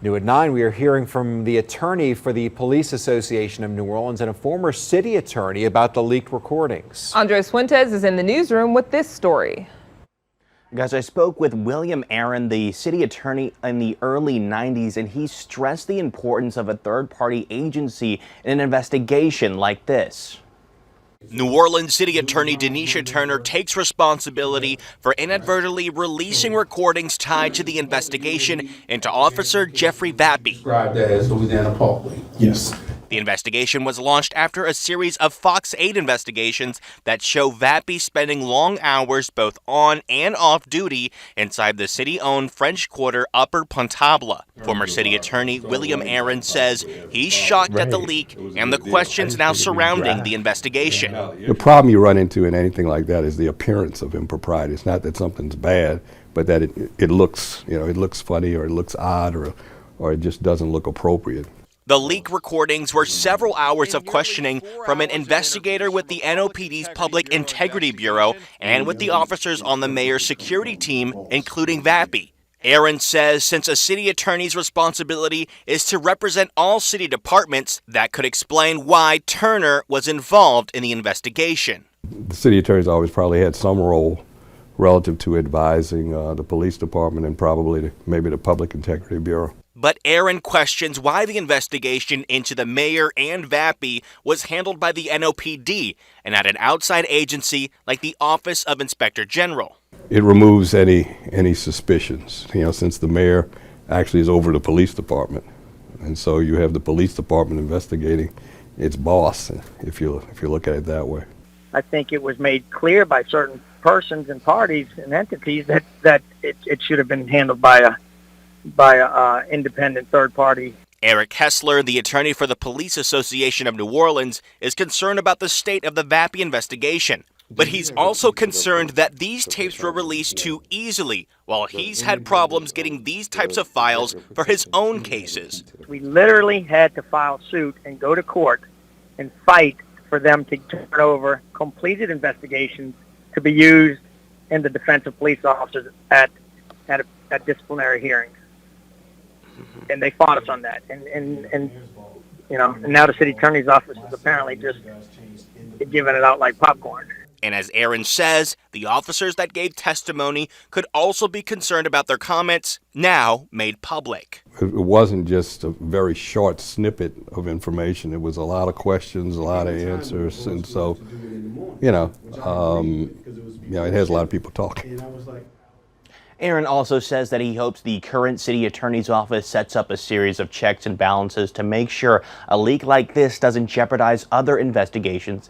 New at 9, we are hearing from the attorney for the Police Association of New Orleans and a former city attorney about the leaked recordings. Andres Fuentes is in the newsroom with this story. Guys, I spoke with William Aaron, the city attorney in the early 90s, and he stressed the importance of a third-party agency in an investigation like this. New Orleans City Attorney Denisha Turner takes responsibility for inadvertently releasing recordings tied to the investigation into Officer Jeffrey Vappy. Described as Louisiana Parkway. Yes. The investigation was launched after a series of Fox 8 investigations that show Vappy spending long hours both on and off duty inside the city-owned French Quarter Upper Pontabla. Former city attorney William Aaron says he's shocked at the leak and the questions now surrounding the investigation. The problem you run into in anything like that is the appearance of impropriety. It's not that something's bad, but that it looks, it looks funny or it looks odd or it just doesn't look appropriate. The leak recordings were several hours of questioning from an investigator with the NOPD's Public Integrity Bureau and with the officers on the mayor's security team, including Vappy. Aaron says since a city attorney's responsibility is to represent all city departments, that could explain why Turner was involved in the investigation. The city attorney's always probably had some role relative to advising the police department and probably maybe the Public Integrity Bureau. But Aaron questions why the investigation into the mayor and Vappy was handled by the NOPD and not an outside agency like the Office of Inspector General. It removes any suspicions, since the mayor actually is over the police department. And so you have the police department investigating its boss, if you look at it that way. I think it was made clear by certain persons and parties and entities that it should have been handled by a independent third party. Eric Hessler, the attorney for the Police Association of New Orleans, is concerned about the state of the Vappy investigation. But he's also concerned that these tapes were released too easily, while he's had problems getting these types of files for his own cases. We literally had to file suit and go to court and fight for them to turn over completed investigations to be used in the defense of police officers at disciplinary hearings. And they fought us on that. And now the city attorney's office is apparently just giving it out like popcorn. And as Aaron says, the officers that gave testimony could also be concerned about their comments now made public. It wasn't just a very short snippet of information. It was a lot of questions, a lot of answers, and so, it has a lot of people talking. Aaron also says that he hopes the current city attorney's office sets up a series of checks and balances to make sure a leak like this doesn't jeopardize other investigations.